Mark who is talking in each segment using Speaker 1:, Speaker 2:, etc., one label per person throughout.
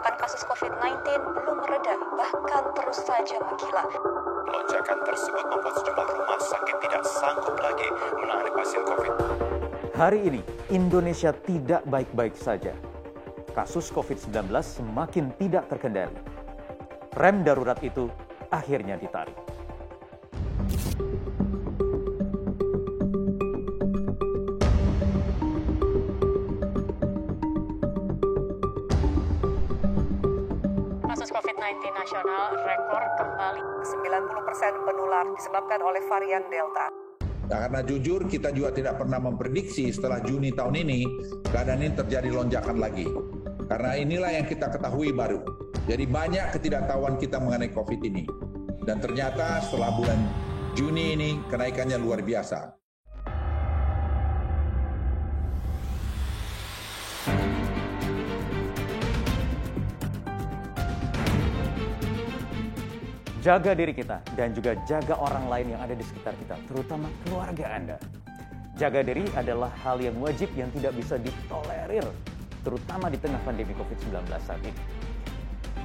Speaker 1: lonjakan kasus COVID-19 belum mereda, bahkan terus saja menggila.
Speaker 2: Lonjakan tersebut membuat sejumlah rumah sakit tidak sanggup lagi menangani pasien COVID.
Speaker 3: Hari ini, Indonesia tidak baik-baik saja. Kasus COVID-19 semakin tidak terkendali. Rem darurat itu akhirnya ditarik.
Speaker 1: Kasus COVID-19 nasional rekor kembali.
Speaker 4: 90% penular disebabkan oleh varian Delta.
Speaker 5: Nah, karena jujur kita juga tidak pernah memprediksi setelah Juni tahun ini keadaan ini terjadi lonjakan lagi. Karena inilah yang kita ketahui baru. Jadi banyak ketidaktahuan kita mengenai COVID ini. Dan ternyata setelah bulan Juni ini kenaikannya luar biasa.
Speaker 3: Jaga diri kita dan juga jaga orang lain yang ada di sekitar kita, terutama keluarga Anda. Jaga diri adalah hal yang wajib yang tidak bisa ditolerir, terutama di tengah pandemi COVID-19 saat ini.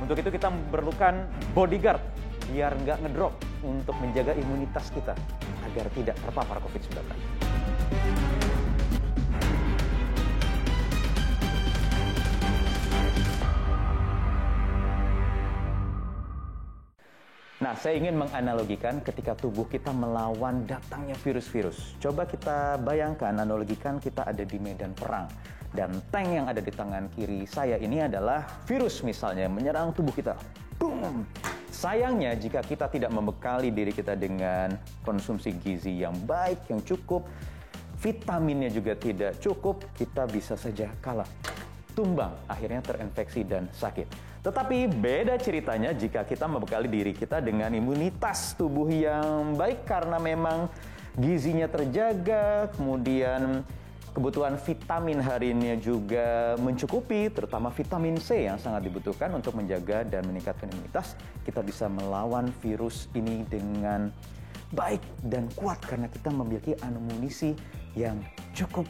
Speaker 3: Untuk itu kita memerlukan bodyguard biar nggak ngedrop untuk menjaga imunitas kita agar tidak terpapar COVID-19. Nah, saya ingin menganalogikan ketika tubuh kita melawan datangnya virus-virus. Coba kita bayangkan, analogikan kita ada di medan perang. Dan tank yang ada di tangan kiri saya ini adalah virus misalnya yang menyerang tubuh kita. Boom! Sayangnya jika kita tidak membekali diri kita dengan konsumsi gizi yang baik, yang cukup, vitaminnya juga tidak cukup, kita bisa saja kalah. Tumbang, akhirnya terinfeksi dan sakit. Tetapi beda ceritanya jika kita membekali diri kita dengan imunitas tubuh yang baik karena memang gizinya terjaga, kemudian kebutuhan vitamin hariannya juga mencukupi, terutama vitamin C yang sangat dibutuhkan untuk menjaga dan meningkatkan imunitas. Kita bisa melawan virus ini dengan baik dan kuat karena kita memiliki amunisi yang cukup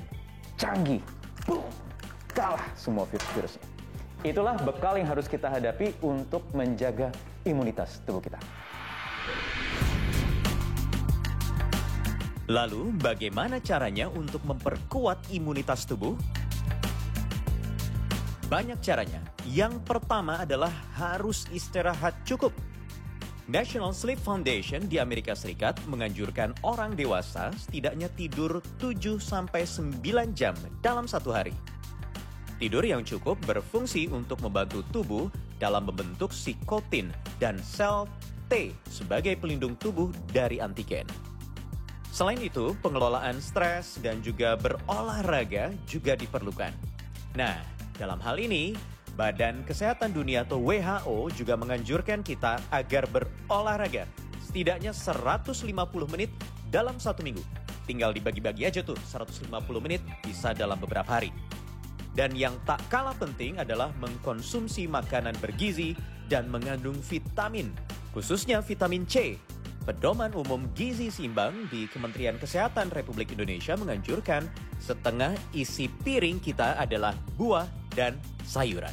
Speaker 3: canggih. Boom! Kalah semua virus-virusnya. Itulah bekal yang harus kita hadapi untuk menjaga imunitas tubuh kita.
Speaker 6: Lalu, bagaimana caranya untuk memperkuat imunitas tubuh? Banyak caranya. Yang pertama adalah harus istirahat cukup. National Sleep Foundation di Amerika Serikat menganjurkan orang dewasa setidaknya tidur 7-9 jam dalam satu hari. Tidur yang cukup berfungsi untuk membantu tubuh dalam membentuk psikotin dan sel T sebagai pelindung tubuh dari antigen. Selain itu, pengelolaan stres dan juga berolahraga juga diperlukan. Nah, dalam hal ini, Badan Kesehatan Dunia atau WHO juga menganjurkan kita agar berolahraga setidaknya 150 menit dalam satu minggu. Tinggal dibagi-bagi aja tuh, 150 menit bisa dalam beberapa hari. Dan yang tak kalah penting adalah mengkonsumsi makanan bergizi dan mengandung vitamin, khususnya vitamin C. Pedoman Umum Gizi Seimbang di Kementerian Kesehatan Republik Indonesia menganjurkan setengah isi piring kita adalah buah dan sayuran.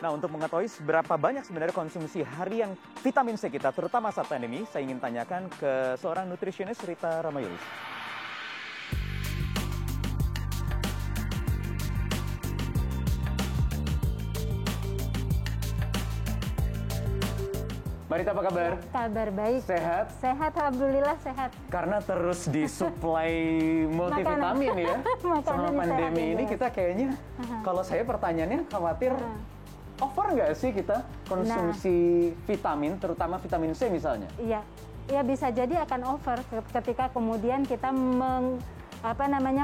Speaker 3: Nah, untuk mengetahui seberapa banyak sebenarnya konsumsi harian vitamin C kita, terutama saat pandemi, saya ingin tanyakan ke seorang nutrisionis, Rita Ramayulis. Mbak Rita, apa kabar?
Speaker 7: Kabar baik.
Speaker 3: Sehat?
Speaker 7: Sehat, alhamdulillah sehat.
Speaker 3: Karena terus disuplai multivitamin ya. Selama pandemi ini kita kayaknya, kalau saya pertanyaannya khawatir over nggak sih kita konsumsi vitamin, terutama vitamin C misalnya?
Speaker 7: Iya, ya bisa jadi akan over ketika kemudian kita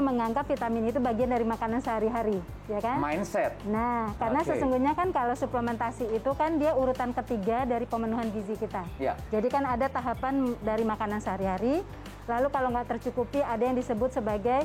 Speaker 7: menganggap vitamin itu bagian dari makanan sehari-hari, ya kan?
Speaker 3: Mindset.
Speaker 7: Nah, karena sesungguhnya kan kalau suplementasi itu kan dia urutan ketiga dari pemenuhan gizi kita.
Speaker 3: Ya.
Speaker 7: Jadi kan ada tahapan dari makanan sehari-hari, lalu kalau nggak tercukupi ada yang disebut sebagai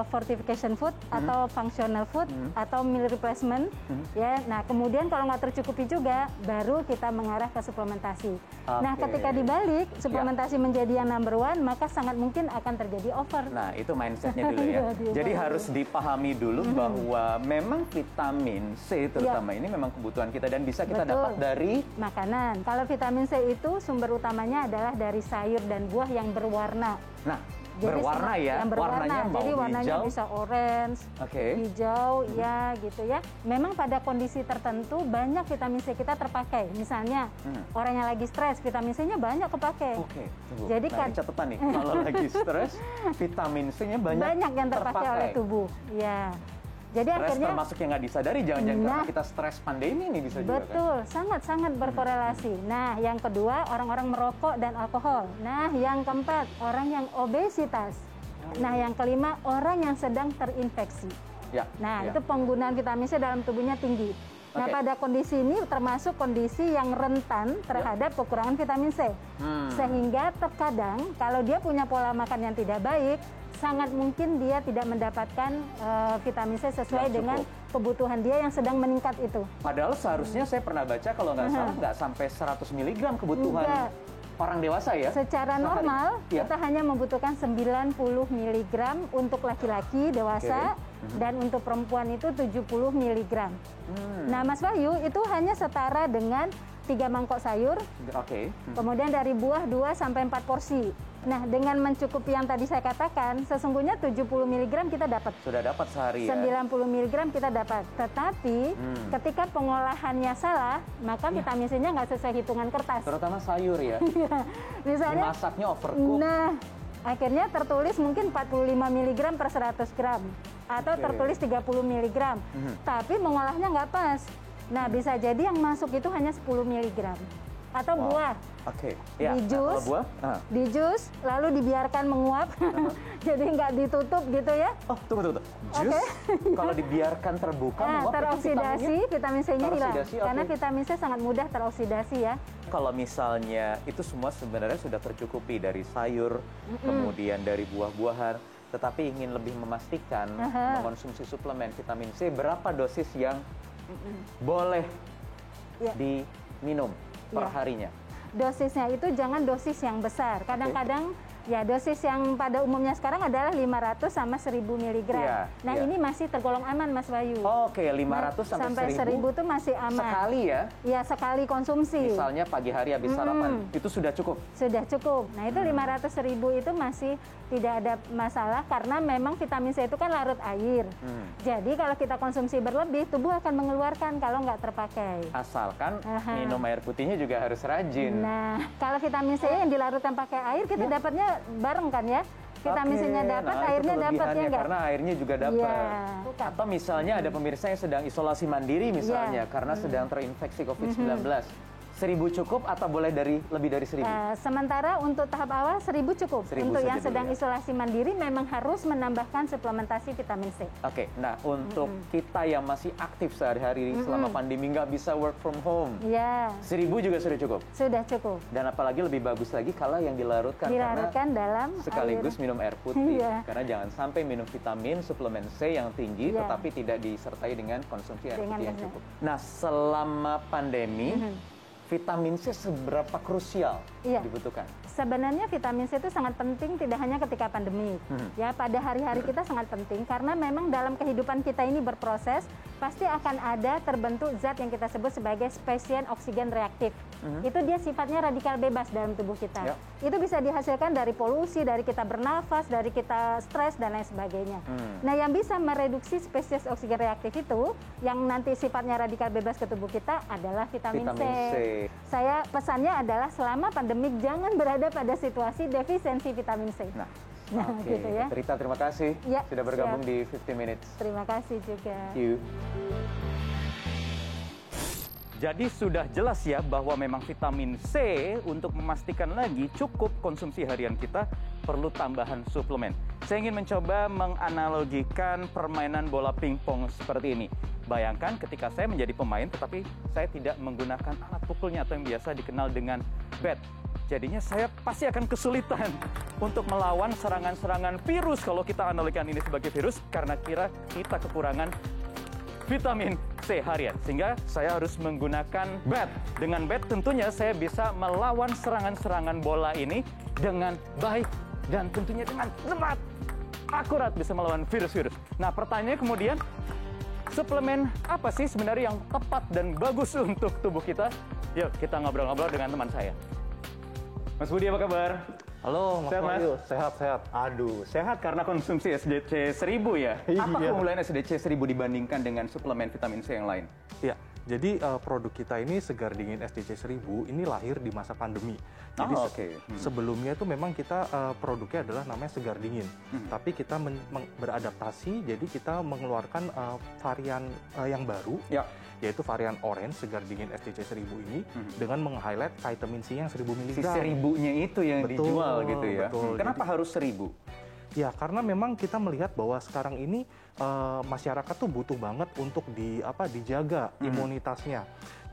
Speaker 7: fortification food atau functional food atau meal replacement, ya. Nah, kemudian kalau nggak tercukupi juga, baru kita mengarah ke suplementasi. Nah, ketika dibalik suplementasi menjadi yang number one, maka sangat mungkin akan terjadi over.
Speaker 3: Nah, itu mindsetnya dulu ya. Jadi harus dipahami dulu bahwa memang vitamin C terutama ini memang kebutuhan kita dan bisa kita dapat dari
Speaker 7: makanan. Kalau vitamin C itu sumber utamanya adalah dari sayur dan buah yang berwarna.
Speaker 3: Nah,
Speaker 7: jadi
Speaker 3: berwarna ya,
Speaker 7: yang berwarna.
Speaker 3: warnanya mau
Speaker 7: jadi warnanya
Speaker 3: hijau,
Speaker 7: bisa orange, hijau, ya gitu ya. Memang pada kondisi tertentu banyak vitamin C kita terpakai. Misalnya orang yang lagi stres, vitamin C-nya banyak kepakai. Jadi
Speaker 3: nah, catatan nih, kalau lagi stres, vitamin C-nya banyak
Speaker 7: yang terpakai oleh tubuh. Ya. Jadi
Speaker 3: stres
Speaker 7: akhirnya
Speaker 3: termasuk yang nggak disadari, jangan-jangan karena kita stres pandemi ini bisa juga kan?
Speaker 7: Betul, sangat-sangat berkorelasi. Nah, yang kedua, orang-orang merokok dan alkohol. Nah, yang keempat, orang yang obesitas. Nah, yang kelima, orang yang sedang terinfeksi. Nah, itu penggunaan vitamin C dalam tubuhnya tinggi. Nah, pada kondisi ini termasuk kondisi yang rentan terhadap kekurangan vitamin C. Sehingga terkadang kalau dia punya pola makan yang tidak baik, sangat mungkin dia tidak mendapatkan vitamin C sesuai dengan kebutuhan dia yang sedang meningkat itu.
Speaker 3: Padahal seharusnya saya pernah baca kalau nggak salah nggak sampai 100 mg kebutuhan orang dewasa ya?
Speaker 7: Secara normal kita hanya membutuhkan 90 mg untuk laki-laki dewasa dan untuk perempuan itu 70 mg. Nah, Mas Wahyu, itu hanya setara dengan 3 mangkok sayur, kemudian dari buah 2 sampai 4 porsi. Nah, dengan mencukupi yang tadi saya katakan, sesungguhnya 70 mg kita dapat.
Speaker 3: Sudah dapat sehari ya?
Speaker 7: 90 mg kita dapat. Tetapi ketika pengolahannya salah, maka vitamin C-nya nggak sesuai hitungan kertas.
Speaker 3: Terutama sayur ya?
Speaker 7: Misalnya,
Speaker 3: dimasaknya overcook.
Speaker 7: Nah, akhirnya tertulis mungkin 45 mg per 100 gram. Atau tertulis 30 mg. Tapi mengolahnya nggak pas. Nah, bisa jadi yang masuk itu hanya 10 mg. Atau buah. Di jus, lalu dibiarkan menguap, jadi nggak ditutup gitu ya.
Speaker 3: Oh, tunggu. Jus, kalau dibiarkan terbuka, menguap,
Speaker 7: teroksidasi, vitamin C-nya hilang. Karena vitamin C sangat mudah teroksidasi ya.
Speaker 3: Kalau misalnya itu semua sebenarnya sudah tercukupi dari sayur, kemudian dari buah-buahan, tetapi ingin lebih memastikan mengonsumsi suplemen vitamin C, berapa dosis yang boleh diminum per harinya?
Speaker 7: Dosisnya itu jangan dosis yang besar. Kadang-kadang ya dosis yang pada umumnya sekarang adalah 500 sama 1000 mg. Nah, ini masih tergolong aman, Mas Wahyu.
Speaker 3: 500 sampai 1000
Speaker 7: itu masih aman.
Speaker 3: Sekali ya?
Speaker 7: Ya, sekali konsumsi.
Speaker 3: Misalnya pagi hari habis sarapan, itu sudah cukup?
Speaker 7: Sudah cukup. Nah, itu 500 1000 itu masih tidak ada masalah karena memang vitamin C itu kan larut air. Jadi kalau kita konsumsi berlebih, tubuh akan mengeluarkan kalau nggak terpakai.
Speaker 3: Asalkan minum air putihnya juga harus rajin.
Speaker 7: Nah, kalau vitamin C yang dilarutkan pakai air, kita dapatnya bareng kan ya? Vitamin C-nya dapat, airnya dapat ya enggak?
Speaker 3: Karena airnya juga dapat. Atau misalnya ada pemirsa yang sedang isolasi mandiri misalnya karena sedang terinfeksi COVID-19. 1000 cukup atau boleh lebih dari 1000?
Speaker 7: Sementara untuk tahap awal 1000 cukup. Untuk yang sedang isolasi mandiri memang harus menambahkan suplementasi vitamin C.
Speaker 3: Nah untuk kita yang masih aktif sehari-hari selama pandemi nggak bisa work from home, 1000 juga sudah cukup? Sudah cukup. Dan apalagi lebih bagus lagi kalau yang dilarutkan karena
Speaker 7: dalam
Speaker 3: sekaligus minum air putih. Karena jangan sampai minum vitamin, suplemen C yang tinggi tetapi tidak disertai dengan konsumsi air putih yang cukup. Nah selama pandemi, vitamin C seberapa krusial dibutuhkan?
Speaker 7: Sebenarnya vitamin C itu sangat penting tidak hanya ketika pandemi. Ya, pada hari-hari kita sangat penting karena memang dalam kehidupan kita ini berproses, pasti akan ada terbentuk zat yang kita sebut sebagai spesies oksigen reaktif. Itu dia sifatnya radikal bebas dalam tubuh kita. Itu bisa dihasilkan dari polusi, dari kita bernafas, dari kita stres dan lain sebagainya. Nah, yang bisa mereduksi spesies oksigen reaktif itu, yang nanti sifatnya radikal bebas ke tubuh kita adalah vitamin C. Saya pesannya adalah selama pandemik jangan berada pada situasi defisiensi vitamin C. Gitu ya.
Speaker 3: Rita, terima kasih sudah bergabung di 50 Minutes.
Speaker 7: Terima kasih juga.
Speaker 3: Thank you. Jadi sudah jelas ya bahwa memang vitamin C untuk memastikan lagi cukup konsumsi harian kita perlu tambahan suplemen. Saya ingin mencoba menganalogikan permainan bola pingpong seperti ini. Bayangkan ketika saya menjadi pemain tetapi saya tidak menggunakan alat pukulnya atau yang biasa dikenal dengan bat. Jadinya saya pasti akan kesulitan untuk melawan serangan-serangan virus kalau kita analogikan ini sebagai virus karena kita kekurangan vitamin C harian. Sehingga saya harus menggunakan bat. Dengan bat tentunya saya bisa melawan serangan-serangan bola ini dengan baik dan tentunya dengan tepat, akurat bisa melawan virus-virus. Nah pertanyaannya kemudian, suplemen apa sih sebenarnya yang tepat dan bagus untuk tubuh kita? Yuk kita ngobrol-ngobrol dengan teman saya. Mas Budi apa kabar?
Speaker 8: Halo Mas Wahyu, sehat-sehat.
Speaker 3: Aduh, sehat karena konsumsi SDC 1000 ya? Apa keunggulan SDC 1000 dibandingkan dengan suplemen vitamin C yang lain?
Speaker 8: Ya, jadi produk kita ini Segar Dingin SDC 1000 ini lahir di masa pandemi. Jadi sebelumnya itu memang kita produknya adalah namanya Segar Dingin. Tapi kita beradaptasi, jadi kita mengeluarkan varian yang baru. Ya. Yaitu varian orange Segar Dingin SDC 1000 ini dengan meng-highlight vitamin C yang 1000 mg.
Speaker 3: Si 1000-nya itu yang dijual gitu ya?
Speaker 8: Betul.
Speaker 3: Kenapa harus 1000?
Speaker 8: Ya, karena memang kita melihat bahwa sekarang ini masyarakat tuh butuh banget untuk dijaga imunitasnya.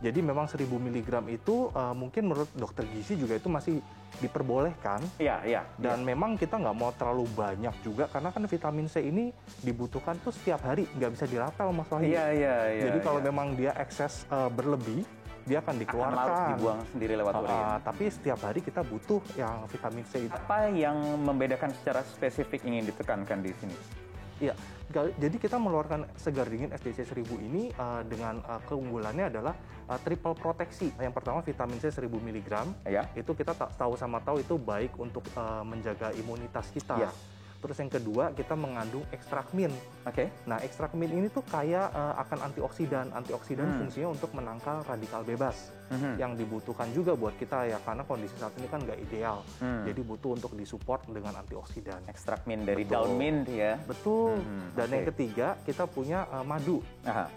Speaker 8: Jadi memang 1000 mg itu mungkin menurut dokter gizi juga itu masih diperbolehkan.
Speaker 3: Iya.
Speaker 8: Dan memang kita nggak mau terlalu banyak juga karena kan vitamin C ini dibutuhkan tuh setiap hari, nggak bisa dirapel Mas Wahyu.
Speaker 3: Iya.
Speaker 8: Jadi kalau memang dia ekses berlebih, dia akan dikeluarkan.
Speaker 3: Dibuang sendiri lewat urin.
Speaker 8: Tapi setiap hari kita butuh yang vitamin C itu.
Speaker 3: Apa yang membedakan secara spesifik ingin ditekankan di sini?
Speaker 8: Iya, jadi kita mengeluarkan Segar Dingin SDC 1000 ini dengan keunggulannya adalah triple proteksi. Yang pertama vitamin C 1000 mg, itu kita tahu itu baik untuk menjaga imunitas kita. Ya. Terus yang kedua kita mengandung ekstrak mint. Nah ekstrak mint ini tuh kaya akan antioksidan. Antioksidan fungsinya untuk menangkal radikal bebas yang dibutuhkan juga buat kita ya karena kondisi saat ini kan nggak ideal. Jadi butuh untuk disupport dengan antioksidan.
Speaker 3: Ekstrak mint dari daun mint ya.
Speaker 8: Betul. Dan yang ketiga kita punya madu.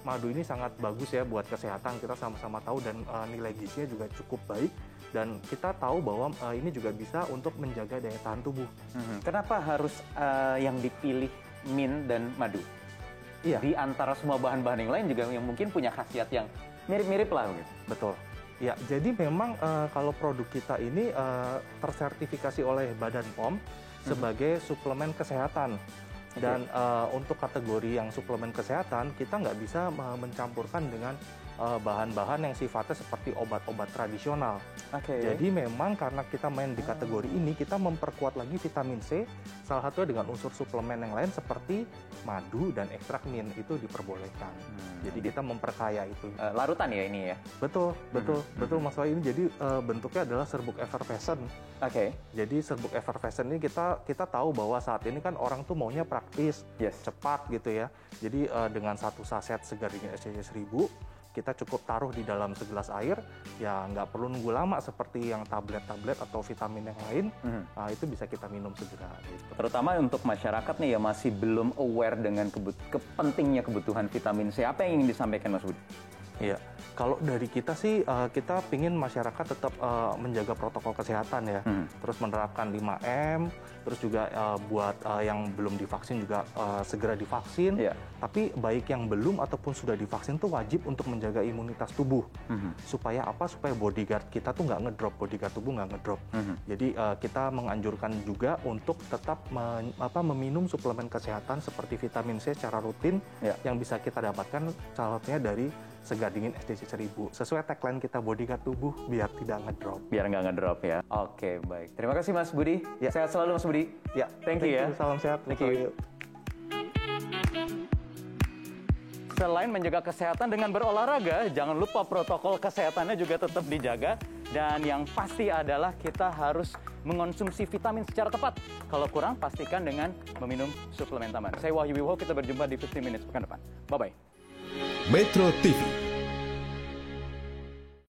Speaker 8: Madu ini sangat bagus ya buat kesehatan, kita sama-sama tahu dan nilai gizinya juga cukup baik. Dan kita tahu bahwa ini juga bisa untuk menjaga daya tahan tubuh.
Speaker 3: Kenapa harus yang dipilih mint dan madu?
Speaker 8: Iya.
Speaker 3: Di antara semua bahan-bahan yang lain juga yang mungkin punya khasiat yang mirip-mirip lah gitu.
Speaker 8: Betul. Ya, jadi memang kalau produk kita ini tersertifikasi oleh Badan POM sebagai suplemen kesehatan. Dan untuk kategori yang suplemen kesehatan, kita nggak bisa mencampurkan dengan bahan-bahan yang sifatnya seperti obat-obat tradisional. Jadi memang karena kita main di kategori ini, kita memperkuat lagi vitamin C, salah satunya dengan unsur suplemen yang lain seperti madu dan ekstrak mint itu diperbolehkan. Jadi kita memperkaya itu.
Speaker 3: Larutan ya ini ya?
Speaker 8: Betul Mas Wahyu. Ini jadi bentuknya adalah serbuk effervescent. Jadi serbuk effervescent ini kita tahu bahwa saat ini kan orang tuh maunya praktis, cepat gitu ya. Jadi dengan satu saset Segar Dingin SDC 1000 kita cukup taruh di dalam segelas air, ya nggak perlu nunggu lama seperti yang tablet-tablet atau vitamin yang lain, itu bisa kita minum segera. Gitu.
Speaker 3: Terutama untuk masyarakat nih ya masih belum aware dengan pentingnya kebutuhan vitamin C. Apa yang ingin disampaikan Mas Budi?
Speaker 8: Iya, kalau dari kita sih kita pingin masyarakat tetap menjaga protokol kesehatan ya, terus menerapkan 5M, terus juga buat yang belum divaksin juga segera divaksin. Tapi baik yang belum ataupun sudah divaksin tuh wajib untuk menjaga imunitas tubuh. Supaya apa? Supaya bodyguard kita tuh nggak ngedrop, bodyguard tubuh nggak ngedrop. Jadi kita menganjurkan juga untuk tetap meminum suplemen kesehatan seperti vitamin C secara rutin yang bisa kita dapatkan salah satunya dari Segar Dingin SDC 1000. Sesuai tagline kita, bodyguard tubuh biar tidak ngedrop.
Speaker 3: Biar nggak ngedrop ya. Oke, baik. Terima kasih Mas Budi. Sehat selalu Mas Budi. Thank you ya.
Speaker 8: Salam sehat.
Speaker 3: Thank you. Selain menjaga kesehatan dengan berolahraga, jangan lupa protokol kesehatannya juga tetap dijaga. Dan yang pasti adalah kita harus mengonsumsi vitamin secara tepat. Kalau kurang, pastikan dengan meminum suplemen tambahan. Saya Wahyu Wibowo, kita berjumpa di 15 Minutes pekan depan. Bye-bye.
Speaker 9: Metro TV